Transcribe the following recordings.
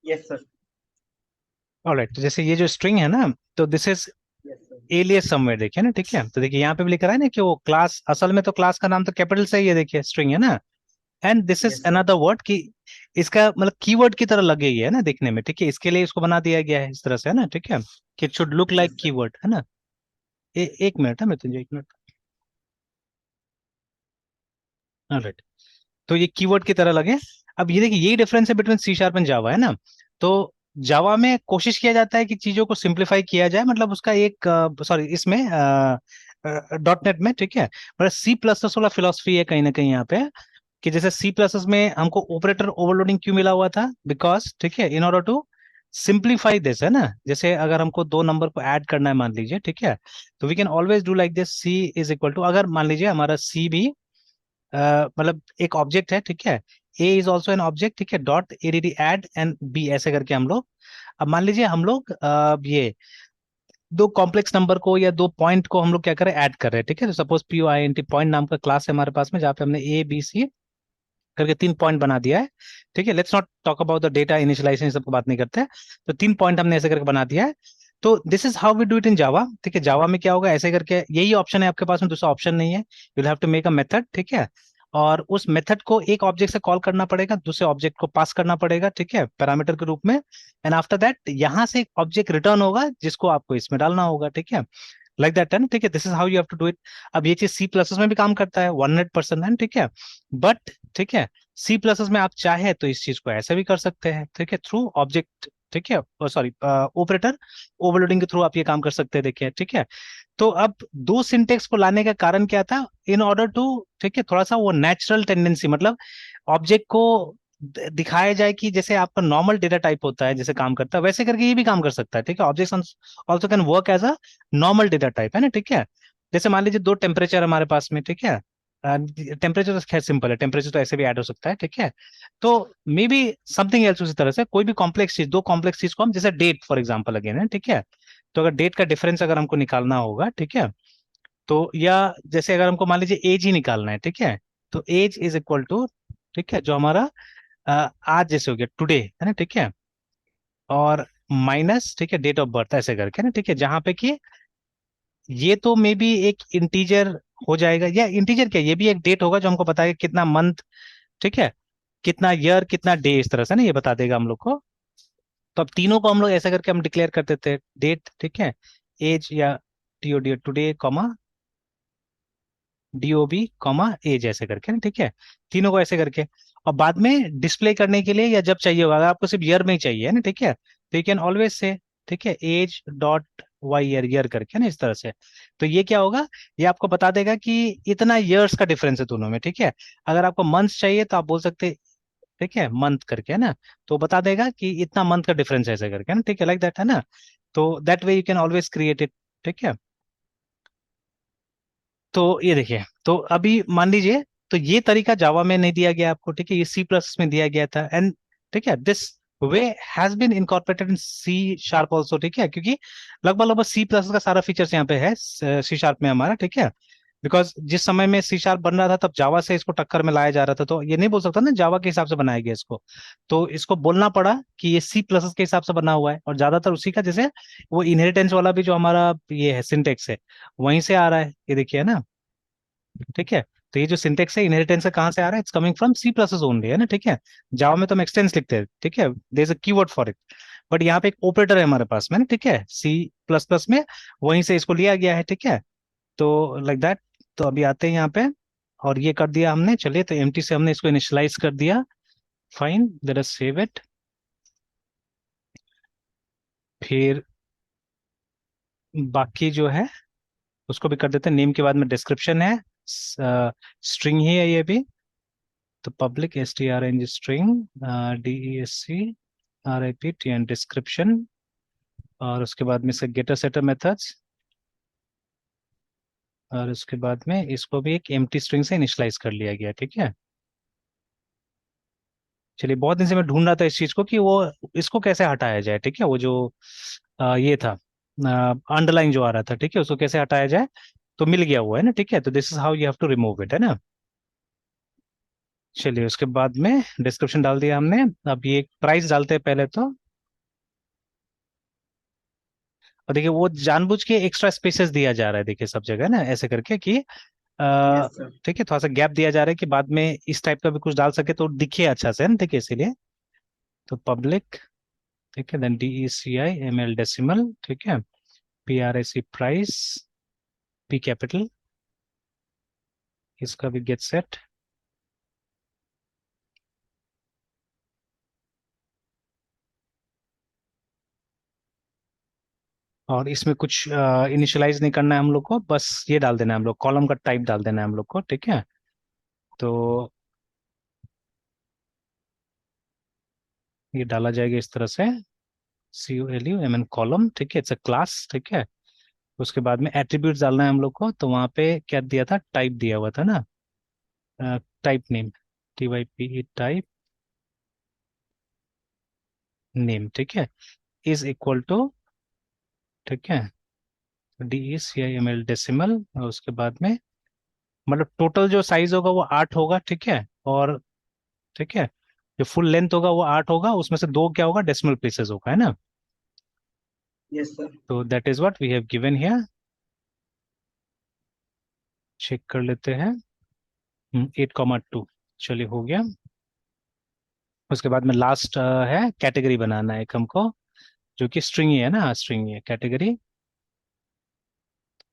Yes sir. Alright, तो जैसे ये जो स्ट्रिंग है ना, तो this is yes sir. Alias somewhere, देखिए ना, ठीक है। तो देखिए यहाँ पे भी लिख रहा है ना कि वो क्लास, असल में तो क्लास का नाम तो कैपिटल से ही है, देखिए स्ट्रिंग है ना। And this is yes sir. Another word कि इसका मतलब कीवर्ड की तरह लगे ही है ना देखने में, ठीक है। इसके लिए इसको बना दिया गया है इस तरह से, है ना, ठीक है, कि it should look like yes sir. Keyword, है ना। एक मिनट है, मैं तुझे एक मिनट। ऑलराइट, तो ये कीवर्ड की तरह लगे। अब ये देखिए, यही डिफरेंस है बिटवीन सी शार्प एंड जावा, है ना। तो जावा में कोशिश किया जाता है कि चीजों को सिंप्लीफाई किया जाए, मतलब उसका एक, सॉरी, इसमें डॉट नेट में, ठीक है। पर सी प्लस प्लस वाला फिलोसफी है कहीं ना कहीं यहाँ पे, कि जैसे सी प्लस प्लस में हमको ऑपरेटर ओवरलोडिंग क्यों मिला हुआ था, बिकॉज, ठीक है, in order to simplify this, है ना। जैसे अगर हमको दो नंबर को ऐड करना है मान लीजिए, ठीक है, तो we can always do like this, C is equal to, अगर मान लीजिए हमारा सी भी मतलब एक ऑब्जेक्ट है, ठीक है, A is also an object, ठीक है, dot A D D add and B, ऐसे करके हम लोग, अब मान लीजिए हम लोग ये दो कॉम्प्लेक्स नंबर को या दो पॉइंट को हम लोग क्या करें, ऐड कर रहे हैं, ठीक है। तो suppose P O I N T point नाम का क्लास है हमारे पास में, जहाँ पे हमने ए बी सी करके तीन पॉइंट बना दिया है, ठीक है। Let's not talk about the data initialisation, सबको बात नहीं करते हैं। तो तीन पॉइंट हमने ऐसे करके बना दिया है। तो this is how we do it in Java, ठीक है। जावा में क्या होगा, ऐसे करके यही ऑप्शन है आपके पास में, दूसरा ऑप्शन नहीं है। You have to make a method, ठीक है, और उस मेथड को एक ऑब्जेक्ट से कॉल करना पड़ेगा, दूसरे ऑब्जेक्ट को पास करना पड़ेगा, ठीक है, पैरामीटर के रूप में। एंड आफ्टर दैट यहाँ से एक ऑब्जेक्ट रिटर्न होगा जिसको आपको इसमें डालना होगा, ठीक है, लाइक दैट, है ना, ठीक है। This is how you have to do it. अब ये चीज सी प्लस में भी काम करता है 100%, है, ठीक है। बट, ठीक है, सी प्लस में आप चाहे तो इस चीज को ऐसे भी कर सकते हैं, ठीक है, थ्रू ऑब्जेक्ट, ठीक है, सॉरी, ऑपरेटर ओवरलोडिंग के थ्रू आप ये काम कर सकते हैं, देखिए, ठीक है। तो अब दो सिंटेक्स को लाने का कारण क्या था, इन ऑर्डर टू, ठीक है, थोड़ा सा वो नेचुरल टेंडेंसी, मतलब ऑब्जेक्ट को दिखाया जाए कि जैसे आपका नॉर्मल डेटा टाइप होता है, जैसे काम करता है, वैसे करके ये भी काम कर सकता है, ठीक है। Object also can work as a normal data type, है ना, ठीक है। जैसे मान लीजिए दो टेम्परेचर हमारे पास में, ठीक है। टेम्परेचर तो खैर सिंपल है, टेम्परेचर तो ऐसे भी ऐड हो सकता है, ठीक है। तो मे बी समथिंग एल्स, उसी तरह से कोई भी कॉम्प्लेक्स चीज, दो कॉम्प्लेक्स चीज को हम, जैसे डेट फॉर एग्जांपल अगेन, है, ठीक है। तो अगर डेट का डिफरेंस अगर हमको निकालना होगा, ठीक है, तो या जैसे अगर हमको मान लीजिए एज ही निकालना है, ठीक है, तो एज इज इक्वल टू, ठीक है, जो हमारा आज जैसे हो गया टुडे, है ना, ठीक है, और माइनस, ठीक है, डेट ऑफ बर्थ, ऐसे करके ना, ठीक है, जहां पे कि ये तो मे बी एक इंटीजर हो जाएगा, या इंटीजर क्या, ये भी एक डेट होगा जो हमको बताएगा कितना मंथ, ठीक है, कितना ईयर, कितना डे, इस तरह से ना ये बता देगा हम लोग को। तो अब तीनों को हम लोग ऐसा करके हम डिक्लेयर कर देते हैं, डेट, ठीक है, एज, या TOD today comma DOB comma age, ऐसे करके ना, ठीक है, तीनों को ऐसे करके। और बाद में डिस्प्ले करने के लिए या जब चाहिए होगा, अगर आपको सिर्फ ईयर में ही चाहिए, है ना, ठीक है, तो यू कैन ऑलवेज से, ठीक है, age dot Y year, year करके ना, इस तरह से। तो ये क्या होगा, ये आपको बता देगा कि इतना ईयर्स का डिफरेंस है दोनों में, ठीक है। अगर आपको मंथ्स चाहिए तो आप बोल सकते हैं, ठीक है, मंथ करके, है ना, तो बता देगा कि इतना मंथ का डिफरेंस है, ऐसे करके, है ना, ठीक है, लाइक दैट, है ना। तो that way you can always create it, ठीक है। तो ये देखिए, तो अभी मान लीजिए, तो ये तरीका जावा में नहीं दिया गया आपको, ठीक है, ये सी प्लस में दिया गया था, एंड, ठीक है, this way has been incorporated in C sharp also, ठीक है, क्योंकि लगभग लगभग सी प्लस का सारा फीचर्स यहाँ पे है सी शार्प में हमारा, ठीक है। बिकॉज जिस समय में सी शार्प बन रहा था तब जावा से इसको टक्कर में लाया जा रहा था, तो ये नहीं बोल सकता ना जावा के हिसाब से बनाया गया इसको। तो इसको बोलना पड़ा कि ये सी प्लस के हिसाब से बना हुआ है, और ज्यादातर उसी का, जैसे वो इनहेरिटेंस वाला भी जो हमारा ये है सिंटेक्स है, वहीं से आ रहा है, ये देखिए, है ना, ठीक है। तो ये जो सिंटेक्स है इनहेरिटेंस का कहाँ से आ रहा है, it's coming from C plus only, है ना, ठीक है। जावा में तो हम एक्सटेंस लिखते हैं, ठीक है, there is a keyword for it. But यहाँ पे एक ऑपरेटर है हमारे पास में ना, ठीक है, सी प्लस प्लस में वहीं से इसको लिया गया है, ठीक है। तो लाइक दैट। तो अभी आते हैं यहाँ पे, और ये कर दिया हमने, चलिए तो एम्प्टी से हमने इसको इनिशियलाइज कर दिया। Fine, let us save it. फिर बाकी जो है उसको भी कर देते हैं, नेम के बाद में डिस्क्रिप्शन है, स्ट्रिंग ही है ये भी। तो public S T R N G string, D E S C R I P T N description, और उसके बाद में से गेटर सेटर मेथड्स, और उसके बाद में इसको भी एक एम्प्टी स्ट्रिंग से इनिशियलाइज कर लिया गया, ठीक है। चलिए, बहुत दिन से मैं ढूंढ रहा था इस चीज को कि वो इसको कैसे हटाया जाए, ठीक है, वो जो ये था अंडरलाइन जो आ रहा था, ठीक है, उसको कैसे हटाया जाए। तो मिल गया हुआ है ना, ठीक है, तो this is how you have to remove it, है ना। चलिए, उसके बाद में डिस्क्रिप्शन डाल दिया हमने। अब ये प्राइस डालते हैं पहले तो। और देखिए वो जानबूझ के एक्स्ट्रा स्पेसेस दिया जा रहा है, देखिए सब जगह ना ऐसे करके कि यस अ, सर। ठीक है, थोड़ा सा गैप दिया जा रहा है कि बाद में इस टाइप का भी कुछ डाल सके तो दिखे अच्छा से, है ना, ठीक है, इसीलिए। तो पब्लिक, ठीक है, then D E C I M L decimal, ठीक है, P R I C price, P capital, इसका भी गेट सेट। और इसमें कुछ इनिशियलाइज नहीं करना है हम लोग को, बस ये डाल देना है हम लोग, कॉलम का टाइप डाल देना है हम लोग को, ठीक है। तो ये डाला जाएगा इस तरह से, C U L U M N column, ठीक है, इट्स अ क्लास, ठीक है। उसके बाद में एट्रीब्यूट्स डालना है हम लोग को, तो वहाँ पे क्या दिया था, टाइप दिया हुआ था ना, type name, T Y P E type name, ठीक है, इज इक्वल टू, ठीक है, D E C I M L decimal, और उसके बाद में मतलब टोटल जो साइज होगा वो 8 होगा, ठीक है। और ठीक है, जो फुल लेंथ होगा वो 8 होगा, उसमें से दो क्या होगा, डेसिमल प्लेसेस होगा, है ना। Yes sir. तो that is what we have given here. Check कर लेते हैं। 8,2, चलिए हो गया। उसके बाद में लास्ट है कैटेगरी बनाना है एक हमको, जो कि स्ट्रिंग ही है ना, स्ट्रिंग ही है category,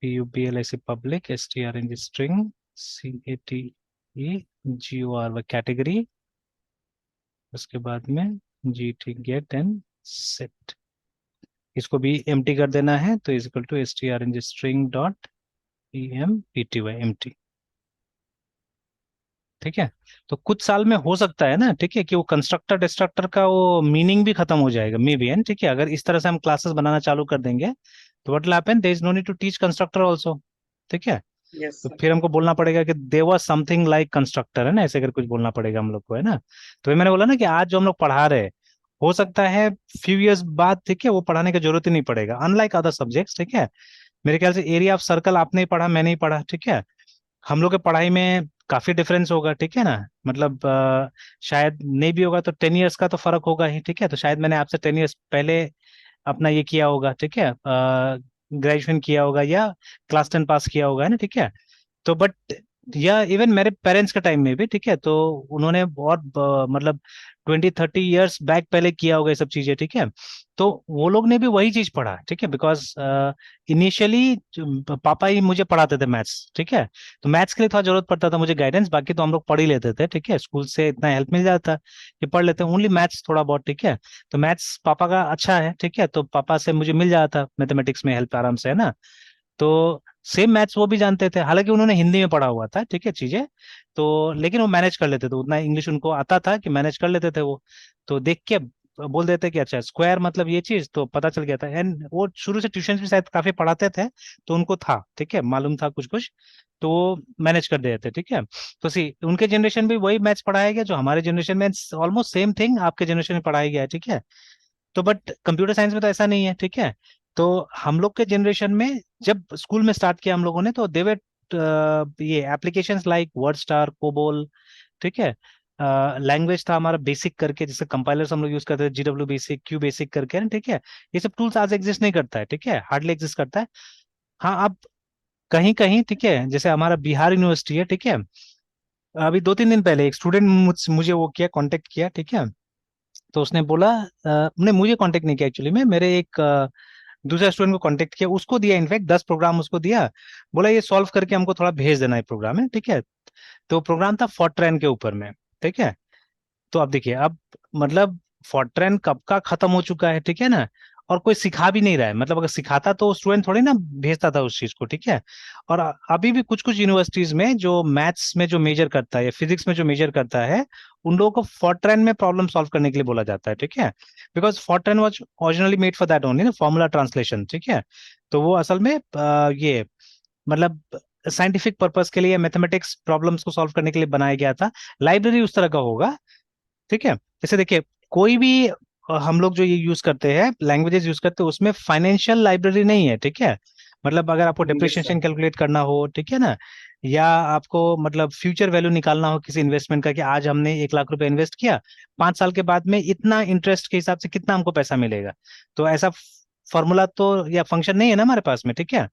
P U B L I C public S T R N G string, C A T E G O R Y category. उसके बाद में G T get and set, इसको भी एम्प्टी कर देना है, तो is equal to S T R N G string dot E M P T Y M T, ठीक है। तो कुछ साल में हो सकता है ना, ठीक है, कि वो कंस्ट्रक्टर डिस्ट्रक्टर का वो मीनिंग भी खत्म हो जाएगा, मे बी, है, ठीक है, अगर इस तरह से हम क्लासेस बनाना चालू कर देंगे तो what will happen, there is no need to teach constructor also, ठीक है। यस तो सर। फिर हमको बोलना पड़ेगा कि there was something like constructor, है ना, ऐसे अगर कुछ बोलना पड़ेगा हम लोग को, है ना। तो ये मैंने बोला ना कि आज जो हम लोग पढ़ा रहे हैं, हो सकता है फ्यू इयर्स बाद, ठीक है, वो पढ़ाने की जरूरत ही नहीं पड़ेगा, अनलाइक अदर सब्जेक्ट्स, ठीक है। मेरे ख्याल से एरिया ऑफ सर्कल आपने ही पढ़ा, मैंने ही पढ़ा, ठीक है। हम लोग के पढ़ाई में काफी डिफरेंस होगा, ठीक है ना, मतलब शायद नहीं भी होगा तो 10 इयर्स का तो फर्क होगा ही, ठीक है। तो शायद मैंने आपसे 10 इयर्स पहले अपना ये किया होगा, ठीक है, ग्रेजुएशन किया होगा या क्लास 10 पास किया होगा, है ना, ठीक है। तो बट या इवन मेरे पेरेंट्स के टाइम में भी, ठीक है, तो उन्होंने बहुत मतलब 20-30 इयर्स बैक पहले किया होगा ये सब चीजें, ठीक है। तो वो लोग ने भी वही चीज पढ़ा, ठीक है, बिकॉज इनिशियली पापा ही मुझे पढ़ाते थे मैथ्स, ठीक है। तो मैथ्स के लिए थोड़ा जरूरत पड़ता था मुझे गाइडेंस, बाकी तो हम लोग पढ़ ही लेते थे, ठीक है, स्कूल से इतना हेल्प मिल जाता कि पढ़ लेते हैं, ओनली मैथ्स थोड़ा बहुत, ठीक है। तो मैथ्स पापा का अच्छा है, ठीक है, तो पापा से मुझे मिल जाता मैथमेटिक्स में हेल्प आराम से, है ना। तो सेम मैथ्स वो भी जानते थे, हालांकि उन्होंने हिंदी में पढ़ा हुआ था, ठीक है, चीजें। तो लेकिन वो मैनेज कर लेते थे, उतना इंग्लिश उनको आता था कि मैनेज कर लेते थे वो। तो देख के बोल देते कि अच्छा स्क्वायर मतलब ये चीज, तो पता चल गया था। एंड वो शुरू से ट्यूशन भी शायद काफी पढ़ाते थे, तो उनको था, ठीक है, मालूम था कुछ कुछ, तो वो मैनेज कर देते थे, ठीक है। तो सी उनके जनरेशन भी वही मैथ्स पढ़ाया गया जो हमारे जनरेशन में, ऑलमोस्ट सेम थिंग आपके जनरेशन में पढ़ाया गया है, ठीक है। तो बट कंप्यूटर साइंस में तो ऐसा नहीं है, ठीक है। तो हम लोग के जनरेशन में जब स्कूल में स्टार्ट किया हम लोगों ने, तो देवे ये applications like word star, COBOL, ठीक है, लैंग्वेज था हमारा बेसिक करके, जिससे कंपाइलर्स हम लोग यूज करते थे, जीडब्ल्यू बेसिक, क्यू बेसिक करके ना, ठीक है। ये सब टूल्स आज एग्जिस्ट नहीं करता है, ठीक है, हार्डली एग्जिस्ट करता है। हाँ, अब कहीं कहीं, ठीक है, जैसे हमारा बिहार यूनिवर्सिटी है, ठीक है, अभी 2-3 दिन पहले एक स्टूडेंट मुझे वो किया, कांटेक्ट किया, ठीक है। तो उसने बोला, नहीं मुझे कांटेक्ट नहीं किया एक्चुअली में, मेरे एक दूसरा स्टूडेंट को कांटेक्ट किया, उसको दिया इनफैक्ट 10 प्रोग्राम उसको दिया, बोला ये सॉल्व करके हमको थोड़ा भेज देना है प्रोग्राम है, ठीक है। तो प्रोग्राम था फॉरट्रैन के ऊपर में, ठीक है। तो अब देखिए, अब मतलब फॉरट्रैन कब का खत्म हो चुका है, ठीक है ना। और कोई सिखा भी नहीं रहा है, मतलब अगर सिखाता तो स्टूडेंट थोड़ी ना भेजता था उस चीज को, ठीक है। और अभी भी कुछ कुछ यूनिवर्सिटीज में जो मैथ्स में जो मेजर करता है या फिजिक्स में जो मेजर करता है, उन लोगों को फॉरट्रैन में प्रॉब्लम सॉल्व करने के लिए बोला जाता है, ठीक है। Because Fortran was originally made for that only ना, फॉर्मूला ट्रांसलेशन, ठीक है। तो वो असल में ये मतलब साइंटिफिक पर्पस के लिए, मैथमेटिक्स प्रॉब्लम्स को सॉल्व करने के लिए बनाया गया था। लाइब्रेरी उस तरह का होगा, ठीक है। जैसे देखिए, कोई भी हम लोग जो ये यूज करते हैं, लैंग्वेजेस यूज करते हैं, उसमें फाइनेंशियल लाइब्रेरी नहीं है, ठीक है। मतलब अगर आपको यस सर। डिप्रिसिएशन कैलकुलेट करना हो, ठीक है ना, या आपको मतलब फ्यूचर वैल्यू निकालना हो किसी इन्वेस्टमेंट का, कि आज हमने 1 लाख रुपए इन्वेस्ट किया, 5 साल के बाद में इतना इंटरेस्ट के हिसाब से कितना हमको पैसा मिलेगा, तो ऐसा फॉर्मूला तो या फंक्शन नहीं है ना हमारे पास में, ठीक है।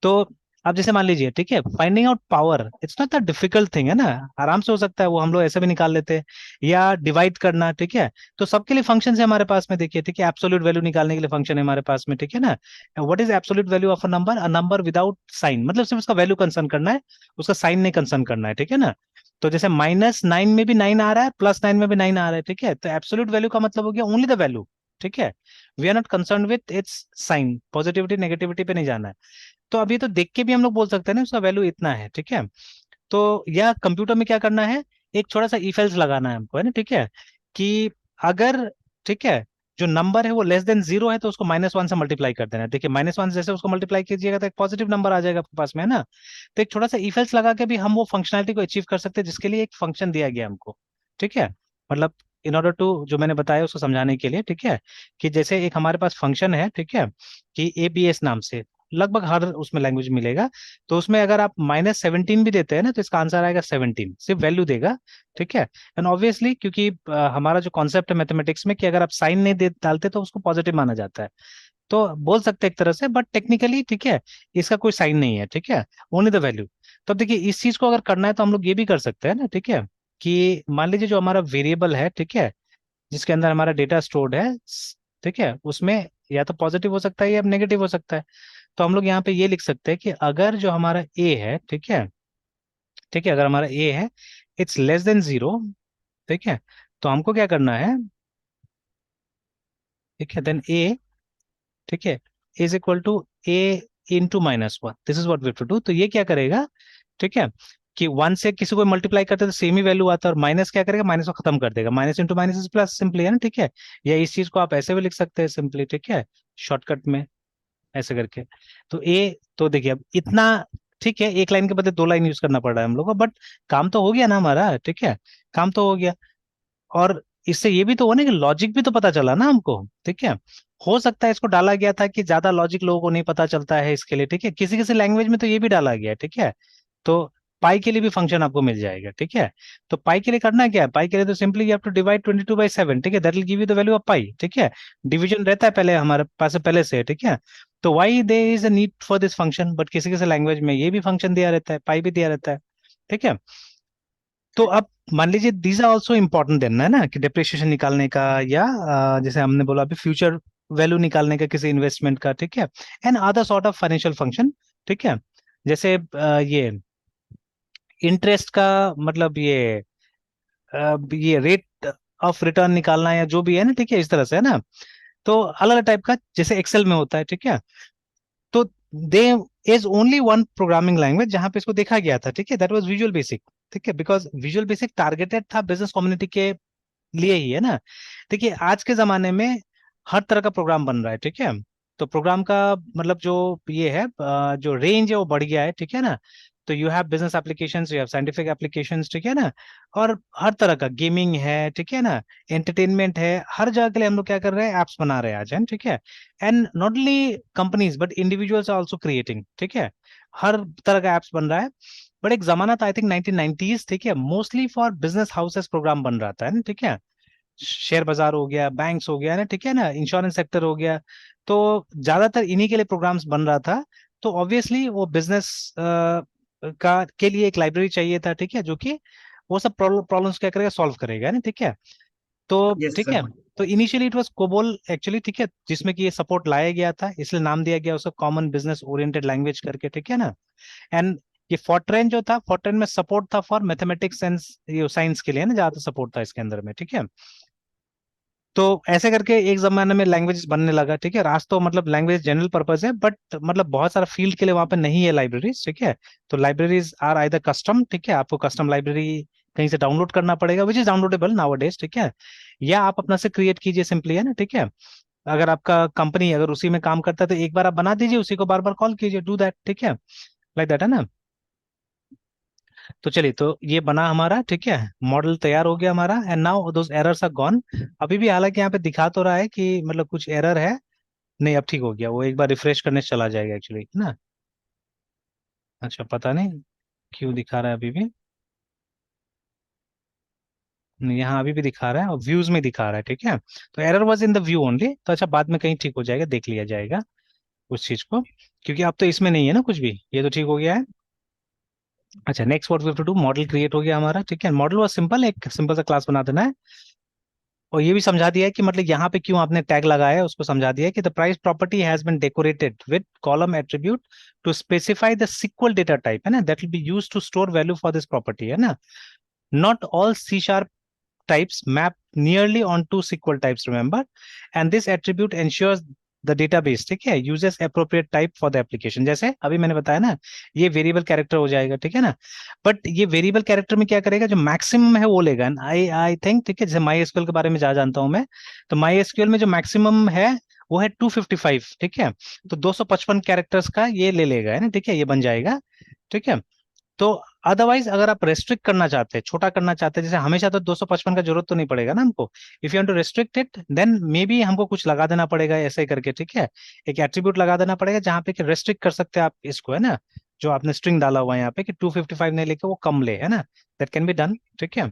तो अब जैसे मान लीजिए, ठीक है, finding out power it's not the difficult thing है ना, आराम से हो सकता है, वो हम लोग ऐसे भी निकाल लेते हैं। या डिवाइड करना, ठीक है। तो सबके लिए फंक्शन है हमारे पास में, देखिए, ठीक है, एब्सोल्यूट वैल्यू निकालने के लिए फंक्शन है हमारे पास में, ठीक है ना। What is absolute value of a number without sign, मतलब सिर्फ उसका वैल्यू कंसर्न करना है, उसका साइन नहीं कंसर्न करना है, ठीक है ना। तो जैसे -9 में भी 9 आ रहा है, +9 में भी 9 आ रहा है, ठीक है। तो एब्सोल्यूट वैल्यू का मतलब हो गया ओनली द वैल्यू, ठीक है। We are not concern with its sign, positivity negativity पे नहीं जाना है। तो अभी तो देख के भी हम लोग बोल सकते हैं ना उसका वैल्यू इतना है, ठीक है। तो या कंप्यूटर में क्या करना है, एक छोटा सा इफ एल्स लगाना है हमको, है ना, ठीक है। कि अगर, ठीक है, जो नंबर है वो <0 है तो उसको -1 से मल्टीप्लाई कर देना है, देखिए -1 जैसे उसको मल्टीप्लाई कीजिएगा तो एक पॉजिटिव नंबर आ जाएगा आपके पास में, है ना। तो एक छोटा सा इफ एल्स लगा के भी हम वो फंक्शनलिटी को अचीव कर सकते हैं, जिसके लिए एक फंक्शन दिया गया हमको, ठीक है। मतलब इन ऑर्डर टू, जो मैंने बताया उसको समझाने के लिए, ठीक है, कि जैसे एक हमारे पास फंक्शन है, ठीक है, कि ABS नाम से, लगभग हर उसमें लैंग्वेज मिलेगा। तो उसमें अगर आप -17 भी देते हैं ना, तो इसका आंसर आएगा 17, सिर्फ वैल्यू देगा, ठीक है। एंड ऑब्वियसली क्योंकि हमारा जो कॉन्सेप्ट है मैथमेटिक्स में, कि अगर आप साइन नहीं दे डालते तो उसको पॉजिटिव माना जाता है, तो बोल सकते हैं एक तरह से, बट टेक्निकली, ठीक है, इसका कोई साइन नहीं है, ठीक है, ओनली द वैल्यू। तो अब देखिए, इस चीज को अगर करना है तो हम लोग ये भी कर सकते हैं ना, ठीक है, कि मान लीजिए जो हमारा वेरिएबल है, ठीक है, जिसके अंदर हमारा डेटा स्टोर्ड है, ठीक है, उसमें या तो पॉजिटिव हो सकता है या नेगेटिव हो सकता है। तो हम लोग यहाँ पे ये लिख सकते हैं कि अगर जो हमारा ए है, ठीक है, ठीक है, अगर हमारा ए है, it's <0 ठीक है, तो हमको क्या करना है, ठीक है, देन ए, ठीक है, is equal to a into -1, this is what we have to do. तो ये क्या करेगा, ठीक है, कि 1 से किसी को मल्टीप्लाई करते हैं तो सेम ही वैल्यू आता है, और माइनस क्या करेगा, माइनस को खत्म कर देगा, minus into minus is plus, simply, है ना, ठीक है। या इस चीज को आप ऐसे भी लिख सकते हैं सिंपली, ठीक है, शॉर्टकट में ऐसे करके। तो तो देखिए अब इतना, ठीक है, एक लाइन के बदले 2 लाइन यूज करना पड़ रहा है हम लोग को, बट काम तो हो गया ना हमारा, ठीक है, काम तो हो गया। और इससे ये भी तो हुआ ना कि लॉजिक भी तो पता चला ना हमको, ठीक है। हो सकता है इसको डाला गया था कि ज्यादा लॉजिक लोगों को नहीं पता चलता है इसके लिए, ठीक है, किसी किसी लैंग्वेज में तो ये भी डाला गया है, ठीक है। तो पाई के लिए भी फंक्शन आपको मिल जाएगा, ठीक है। तो पाई के लिए करना क्या है, पाई के लिए तो simply you have to divide 22/7, ठीक है, that will give you the value of pi, ठीक है। डिवीजन रहता है पहले हमारे पास से पहले से, ठीक है। तो why they is a need for this function, but किसी किसी लैंग्वेज में ये भी फंक्शन दिया रहता है, पाई भी दिया रहता है, ठीक है। तो अब मान लीजिए these are also important then, है ना, कि डिप्रिसिएशन निकालने का, या जैसे हमने बोला अभी फ्यूचर वैल्यू निकालने का किसी इन्वेस्टमेंट का, ठीक है, and other sort of financial function, ठीक है। जैसे ये इंटरेस्ट का, मतलब ये रेट ऑफ रिटर्न निकालना या जो भी है ना, ठीक है, इस तरह से, है ना। तो अलग अलग टाइप का जैसे एक्सेल में होता है, ठीक है। तो there is only one programming language जहां पे इसको देखा गया था, ठीक है, दैट वाज विजुअल बेसिक, ठीक है, बिकॉज विजुअल बेसिक टारगेटेड था बिजनेस कम्युनिटी के लिए ही, है ना। देखिए आज के जमाने में हर तरह का प्रोग्राम बन रहा है, ठीक है। तो प्रोग्राम का मतलब जो ये है, जो रेंज है वो बढ़ गया है, ठीक है ना। तो you have business applications, you have scientific applications, ठीक है ना। और हर तरह का गेमिंग है, ठीक है ना, एंटरटेनमेंट है, हर जगह के लिए हम लोग क्या कर रहे हैं, एप्स बना रहे हैं आज, है, ठीक है। And not only companies but individuals are also creating, ठीक है, हर तरह का एप्स बन रहा है। बट एक जमाना था आई थिंक 1990s, ठीक है, mostly for business houses program बन रहा था, है ना, ठीक है। शेयर बाजार हो गया, बैंक्स हो गया ना, ठीक है ना, इंश्योरेंस सेक्टर हो गया। तो ज्यादातर इन्हीं के लिए प्रोग्राम्स बन रहा था। तो ऑब्वियसली वो बिजनेस का के लिए एक लाइब्रेरी चाहिए था, ठीक है, जो कि वो सब प्रॉब्लम्स क्या करेगा, सॉल्व करेगा, ना, ठीक है। तो यस ठीक सर। है, तो initially it was COBOL actually, ठीक है, जिसमें कि ये सपोर्ट लाया गया था, इसलिए नाम दिया गया उसको कॉमन बिजनेस ओरिएंटेड लैंग्वेज करके, ठीक है ना। एंड ये फॉर्ट्रेन जो था, फॉर्ट्रेन में सपोर्ट था फॉर मैथमेटिक्स एंड साइंस के लिए ना, ज्यादा सपोर्ट था इसके अंदर में, ठीक है। तो ऐसे करके एक जमाने में लैंग्वेज बनने लगा, ठीक है। और आज तो मतलब लैंग्वेज जनरल पर्पज है, बट मतलब बहुत सारा फील्ड के लिए वहां पे नहीं है लाइब्रेरीज, ठीक है। तो लाइब्रेरीज आर आइदर कस्टम, ठीक है, आपको कस्टम लाइब्रेरी कहीं से डाउनलोड करना पड़ेगा, which is downloadable now days, ठीक है। या आप अपना से क्रिएट कीजिए सिंपली, है ना, ठीक है। अगर आपका कंपनी अगर उसी में काम करता है तो एक बार आप बना दीजिए, उसी को बार बार कॉल कीजिए, डू दैट, ठीक है, लाइक दैट, है ना। तो चलिए, तो ये बना हमारा, ठीक है, मॉडल तैयार हो गया हमारा, and now those errors are gone. अभी भी हालांकि यहाँ पे दिखा तो रहा है कि मतलब कुछ एरर है, नहीं अब ठीक हो गया, वो एक बार रिफ्रेश करने से चला जाएगा एक्चुअली ना। अच्छा, पता नहीं क्यों दिखा रहा है अभी भी। नहीं, यहाँ अभी भी दिखा रहा है और व्यूज में दिखा रहा है, ठीक है। तो error was in the view only, तो अच्छा बाद में कहीं ठीक हो जाएगा, देख लिया जाएगा उस चीज को, क्योंकि अब तो इसमें नहीं है ना कुछ भी, ये तो ठीक हो गया है। अच्छा, next what we have to do, model create हो गया हमारा, ठीक है। मॉडल वाज सिंपल, एक सिंपल सा क्लास बना देना है। और ये भी समझा दिया है कि मतलब यहाँ पे क्यों आपने टैग लगाया है, उसको समझा दिया है कि the price property has been decorated with column attribute to specify the sequel data type, है ना, that will be used to store value for this property, है ना। Not all C sharp types map nearly onto SQL types, remember, and this attribute ensures the database, ठीक है, uses appropriate type for the application, जैसे अभी मैंने बताया ना, ये वेरिएबल कैरेक्टर हो जाएगा, ठीक है ना। बट ये वेरिएबल कैरेक्टर में क्या करेगा, जो मैक्सिमम है वो लेगा, आई आई थिंक, ठीक है। जैसे माई एसक्यूएल के बारे में ज्यादा जानता हूं मैं, तो माई एसक्यूएल में जो मैक्सिमम है वो है 255, ठीक है। तो 255 कैरेक्टर्स का ये ले लेगा, है ना, ठीक है, ये बन जाएगा, ठीक है। तो अदरवाइज अगर आप रेस्ट्रिक्ट करना चाहते हैं, छोटा करना चाहते हैं, जैसे हमेशा तो 255 का जरूरत तो नहीं पड़ेगा ना हमको। If you want to restrict it, then maybe हमको कुछ लगा देना पड़ेगा ऐसे ही करके, ठीक है। एक एट्रीब्यूट लगा देना पड़ेगा जहाँ पे कि रेस्ट्रिक्ट कर सकते हैं आप इसको, है ना। जो आपने स्ट्रिंग डाला हुआ है यहाँ पे कि 255 नहीं लेके वो कम ले, है ना, दैट कैन बी डन, ठीक है।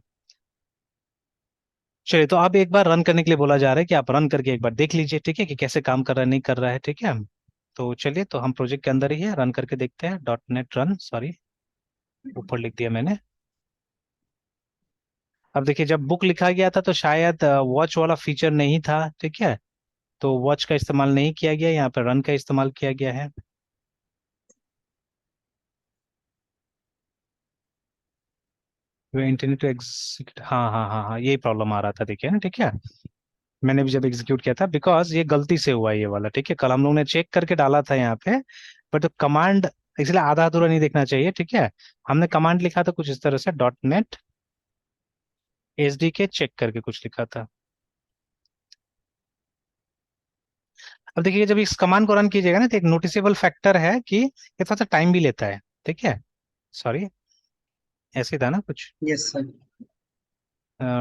चलिए, तो अब एक बार रन करने के लिए बोला जा रहा है कि आप रन करके एक बार देख लीजिए, ठीक है, कि कैसे काम कर रहा है, नहीं कर रहा है, ठीक है। तो चलिए, तो हम प्रोजेक्ट के अंदर ही है, रन करके देखते हैं, डॉट नेट रन, सॉरी ऊपर लिख दिया मैंने। अब देखिए, जब बुक लिखा गया था तो शायद वॉच वाला फीचर नहीं था, ठीक है। तो वॉच का इस्तेमाल नहीं किया गया, यहाँ पर रन का इस्तेमाल किया गया है। वे इंटरनेट टू एग्जीक्यूट, हाँ हाँ हाँ हाँ, यही प्रॉब्लम आ रहा था, देखिए ना, ठीक है। मैंने भी जब एग्जीक्यूट किया था, बिकॉज ये गलती से हुआ ये वाला, ठीक है। कल हम लोग ने चेक करके डाला था यहाँ पे, बट कमांड, इसलिए आधा अधूरा नहीं देखना चाहिए, ठीक है। हमने कमांड लिखा था कुछ इस तरह से, डॉट नेट एस डी के चेक करके कुछ लिखा था। अब देखिए, जब इस कमांड को रन कीजिएगा ना, तो एक नोटिसेबल फैक्टर है कि ये थोड़ा सा टाइम भी लेता है, ठीक है। सॉरी, ऐसे था ना कुछ, yes sir.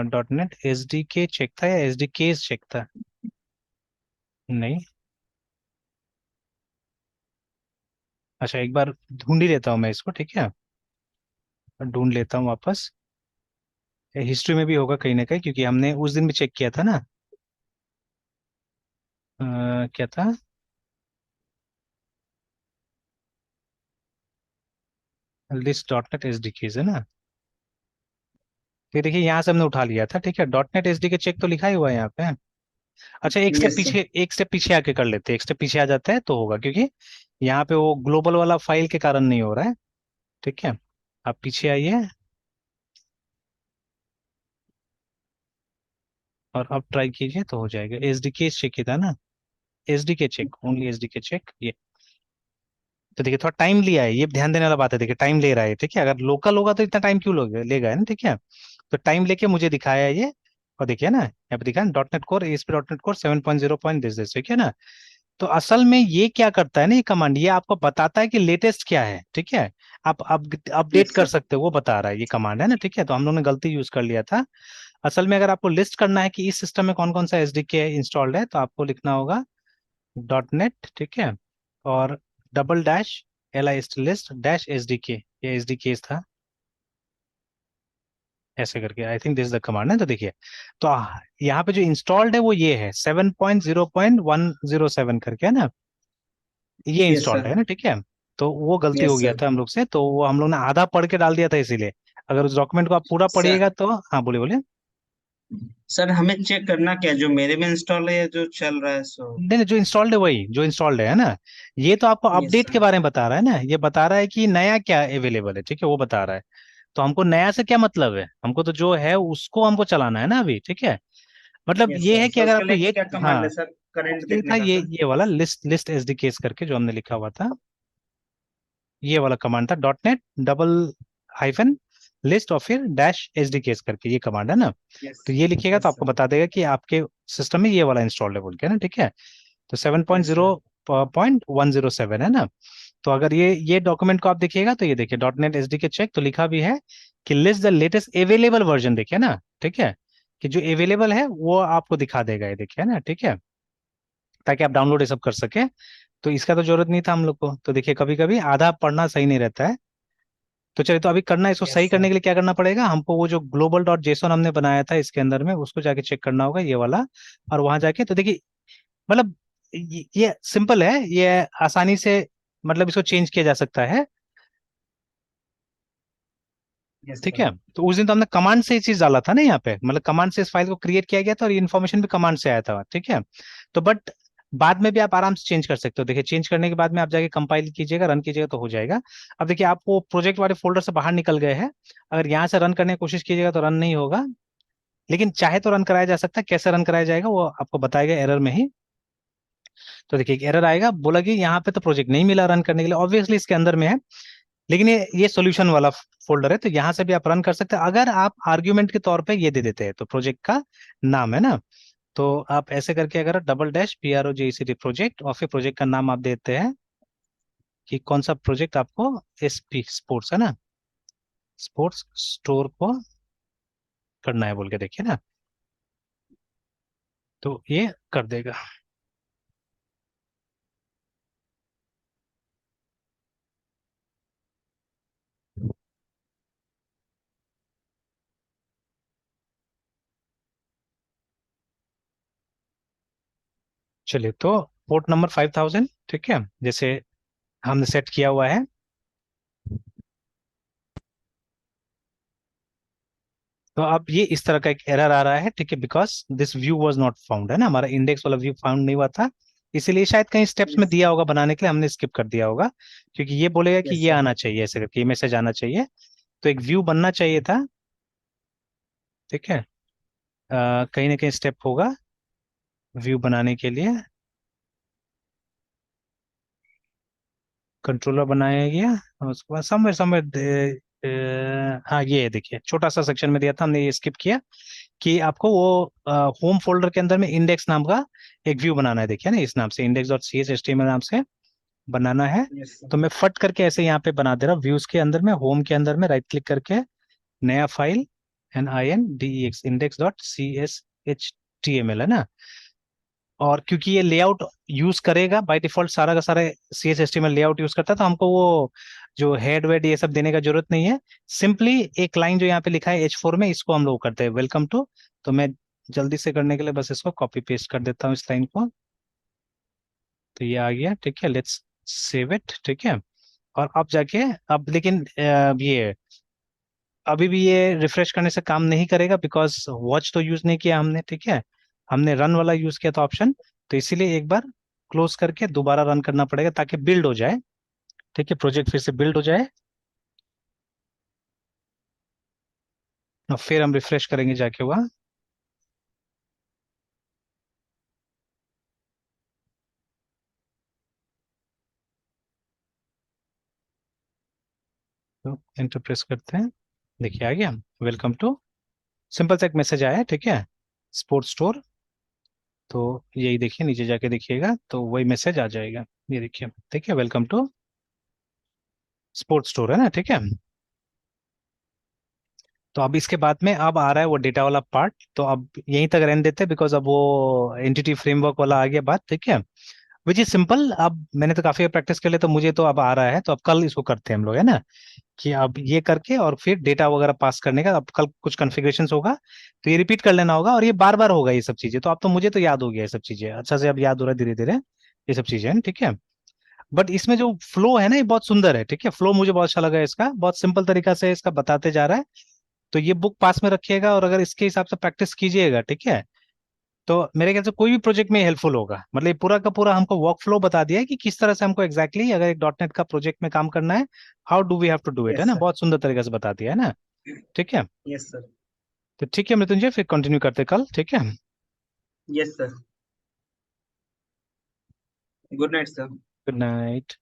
Dot net S D के चेक था या एस डी के चेक था, नहीं। अच्छा, एक बार ढूंढ ही लेता हूँ मैं इसको, ठीक है, ढूंढ लेता हूँ वापस। हिस्ट्री में भी होगा कहीं ना कहीं, क्योंकि हमने उस दिन भी चेक किया था ना। क्या था, list dot net S D Ks, है ना। ये देखिए, यहाँ से हमने उठा लिया था, ठीक है, डॉट नेट एस डी के चेक तो लिखा ही हुआ है यहाँ पे। अच्छा, यस सर। एक स्टेप पीछे आके कर लेते हैं, एक स्टेप पीछे आ जाता है तो होगा, क्योंकि यहाँ पे वो ग्लोबल वाला फाइल के कारण नहीं हो रहा है, ठीक है। आप पीछे आइए और अब ट्राई कीजिए तो हो जाएगा, एस डी के चेक ही था ना, एस डी के चेक, ओनली एस डी के चेक ये। तो देखिए, थोड़ा टाइम लिया है, ये ध्यान देने वाला बात है, देखिए टाइम ले रहा है, ठीक है। अगर लोकल होगा तो इतना टाइम क्यों लेगा, है ना, ठीक है। तो टाइम लेके मुझे दिखाया है ये, और देखिए ना, यहाँ पे दिखा dot net core S P dot net core 7.0 this, ठीक है ना। तो असल में ये क्या करता है ना, ये कमांड ये आपको बताता है कि लेटेस्ट क्या है, ठीक है। आप अपडेट यस कर सर। सकते हो, वो बता रहा है ये कमांड, है ना, ठीक है। तो हम लोगों ने गलती यूज कर लिया था। असल में अगर आपको लिस्ट करना है कि इस सिस्टम में कौन कौन सा एसडीके इंस्टॉल्ड है, तो आपको लिखना होगा डॉट नेट, ठीक है, और double dash L I list dash S D के, ये एस डी केस था, ऐसे करके, I think this is the command है। तो देखिए, तो यहाँ पे जो इंस्टॉल्ड है वो ये है 7.0.107 करके, है ना, ये यस इंस्टॉल्ड सर। है ना, ठीक है। तो वो गलती हो यस गया सर। था हम लोग से, तो वो हम लोग ने आधा पढ़ के डाल दिया था इसीलिए। अगर उस डॉक्यूमेंट को आप पूरा सर पढ़िएगा तो, हाँ बोलिए बोलिए। सर हमें चेक करना क्या, जो मेरे में इंस्टॉल है या जो चल रहा है सो? नहीं नहीं, जो इंस्टॉल्ड है वही जो इंस्टॉल्ड है ना। ये तो आपको यस अपडेट के सर। बारे में बता रहा है ना, ये बता रहा है कि नया क्या अवेलेबल है, ठीक है, वो बता रहा है। तो हमको नया से क्या मतलब है, हमको तो जो है उसको हमको चलाना है ना अभी, ठीक है। मतलब यस ये सर, है कि सो अगर उसके आपको लिए ये, क्या कमांड हाँ, है सर, करंट उसके लिए था देखने का सर? ये वाला लिस्ट लिस्ट एसडी केस करके जो हमने लिखा हुआ था, ये वाला कमांड था, .NET डबल हाइफन लिस्ट और फिर डैश एसडी केस करके, ये कमांड है ना। यस। तो ये लिखिएगा तो यस आपको सर। बता देगा कि आपके सिस्टम में ये वाला इंस्टॉल्ड है बोल के ना, ठीक है। तो seven point yes zero sir. Point one zero seven है ना। तो अगर ये डॉक्यूमेंट को आप देखिएगा तो ये देखिए .NET SDK चेक, तो लिखा भी है कि list the latest available version, देखिए ना, ठीक है, कि जो अवेलेबल है वो आपको दिखा देगा, ये देखिए ना, ठीक है, ताकि आप डाउनलोड ये सब कर सके। तो इसका तो जरूरत नहीं था हम लोग को, तो देखिए कभी कभी आधा पढ़ना सही नहीं रहता है। तो चलिए, तो अभी करना है, इसको यस सही करने सर। के लिए क्या करना पड़ेगा हमको, वो जो ग्लोबल डॉट जेसन हमने बनाया था इसके अंदर में, उसको जाके चेक करना होगा ये वाला। और वहां जाके तो देखिए, मतलब ये सिंपल है, ये आसानी से, मतलब इसको चेंज किया जा सकता है, यस ठीक सर। है। तो उस दिन तो हमने कमांड से ये चीज डाला था ना यहाँ पे, मतलब कमांड से इस फाइल को क्रिएट किया गया था और ये इन्फॉर्मेशन भी कमांड से आया था, ठीक है। तो बट बाद में भी आप आराम से चेंज कर सकते हो, देखिए चेंज करने के बाद में आप जाके कंपाइल कीजिएगा, रन कीजिएगा तो हो जाएगा। अब देखिए आप वो प्रोजेक्ट वाले फोल्डर से बाहर निकल गए हैं, अगर यहाँ से रन करने की कोशिश कीजिएगा तो रन नहीं होगा, लेकिन चाहे तो रन कराया जा सकता है। कैसे रन कराया जाएगा वो आपको बताएगा एरर में ही। तो देखिए एक एरर आएगा, बोला कि यहाँ पे तो प्रोजेक्ट नहीं मिला रन करने के लिए, ऑब्वियसली इसके अंदर में है, लेकिन ये सॉल्यूशन वाला फोल्डर है, तो यहाँ से भी आप रन कर सकते हैं अगर आप आर्ग्यूमेंट के तौर पे ये दे देते हैं, तो प्रोजेक्ट का नाम है ना। तो आप ऐसे करके अगर $PROJECT प्रोजेक्ट और फिर प्रोजेक्ट का नाम आप देते हैं कि कौन सा प्रोजेक्ट आपको, SP स्पोर्ट्स है ना, स्पोर्ट्स स्टोर को करना है बोल के, देखिए ना, तो ये कर देगा। चलिए, तो पोर्ट नंबर 5000, ठीक है, जैसे हमने सेट किया हुआ है। तो अब ये इस तरह का एक एरर आ रहा है, ठीक है, because this view was not found, है ना, हमारा इंडेक्स वाला व्यू फाउंड नहीं हुआ था, इसीलिए शायद कहीं स्टेप्स में यस। दिया होगा बनाने के लिए, हमने स्किप कर दिया होगा, क्योंकि ये बोलेगा कि यस ये सर। आना चाहिए, ऐसे करके ये मैसेज आना चाहिए। तो एक व्यू बनना चाहिए था, ठीक है, कहीं ना कहीं स्टेप होगा व्यू बनाने के लिए, कंट्रोलर बनाया गया, और उसके बाद समवेयर समवेयर, हाँ ये है, देखिए छोटा सा सेक्शन में दिया था, हमने ये स्किप किया कि आपको वो होम फोल्डर के अंदर में इंडेक्स नाम का एक व्यू बनाना है, देखिए ना, इस नाम से index.cshtml नाम से बनाना है। Yes sir. तो मैं फट करके ऐसे यहाँ पे बना दे रहा हूँ, व्यूज के अंदर में, होम के अंदर में राइट क्लिक करके नया फाइल, index.cshtml है ना। और क्योंकि ये लेआउट यूज करेगा बाय डिफॉल्ट, सारा का सारा CSHTML लेआउट यूज करता है, तो हमको वो जो हेड वेड ये सब देने का जरूरत नहीं है। सिंपली एक लाइन जो यहाँ पे लिखा है H4 में, इसको हम लोग करते हैं वेलकम टू। तो मैं जल्दी से करने के लिए बस इसको कॉपी पेस्ट कर देता हूँ इस लाइन को, तो ये आ गया, ठीक है, लेट्स सेव इट, ठीक है। और अब जाके, अब लेकिन ये अभी भी ये रिफ्रेश करने से काम नहीं करेगा, बिकॉज वॉच तो यूज नहीं किया हमने, ठीक है, हमने रन वाला यूज किया था ऑप्शन। तो इसीलिए एक बार क्लोज करके दोबारा रन करना पड़ेगा ताकि बिल्ड हो जाए, ठीक है, प्रोजेक्ट फिर से बिल्ड हो जाए, और फिर हम रिफ्रेश करेंगे जाके वहाँ। तो एंटर प्रेस करते हैं, देखिए आ गया वेलकम टू, सिंपल सा एक मैसेज आया है, ठीक है, स्पोर्ट्स स्टोर। तो यही देखिए, नीचे जाके देखिएगा तो वही मैसेज आ जाएगा, ये देखिए, ठीक है, वेलकम टू स्पोर्ट्स स्टोर है ना, ठीक है। तो अब इसके बाद में अब आ रहा है वो डेटा वाला पार्ट, तो अब यहीं तक रहने देते हैं, बिकॉज अब वो एंटिटी फ्रेमवर्क वाला आ गया बात, ठीक है, विच इज सिंपल। अब मैंने तो काफी प्रैक्टिस कर लिया, तो मुझे तो अब आ रहा है, तो अब कल इसको करते हैं हम लोग, है ना, कि अब ये करके और फिर डेटा वगैरह पास करने का अब कल कुछ कॉन्फ़िगरेशन होगा, तो ये रिपीट कर लेना होगा, और ये बार बार होगा ये सब चीजें, तो अब तो मुझे तो याद हो गया ये सब चीजें, अच्छा से अब याद हो रहा है धीरे धीरे ये सब चीजें, ठीक है। बट इसमें जो फ्लो है ना ये बहुत सुंदर है, ठीक है, फ्लो मुझे बहुत अच्छा लगा है इसका, बहुत सिंपल तरीका से इसका बताते जा रहा है। तो ये बुक पास में रखिएगा और अगर इसके हिसाब से प्रैक्टिस कीजिएगा, ठीक है, तो मेरे ख्याल से कोई भी प्रोजेक्ट में हेल्पफुल होगा। मतलब ये पूरा का पूरा हमको वर्क फ्लो बता दिया है कि किस तरह से हमको एग्जैक्टली अगर एक डॉट नेट का प्रोजेक्ट में काम करना है, how do we have to do it, है यस ना, सर। बहुत सुंदर तरीके से बता दिया है ना। ठीक है, यस सर। तो ठीक है मृत्युंजय, फिर कंटिन्यू करते कल, ठीक है। Yes sir. Good night sir. Good night.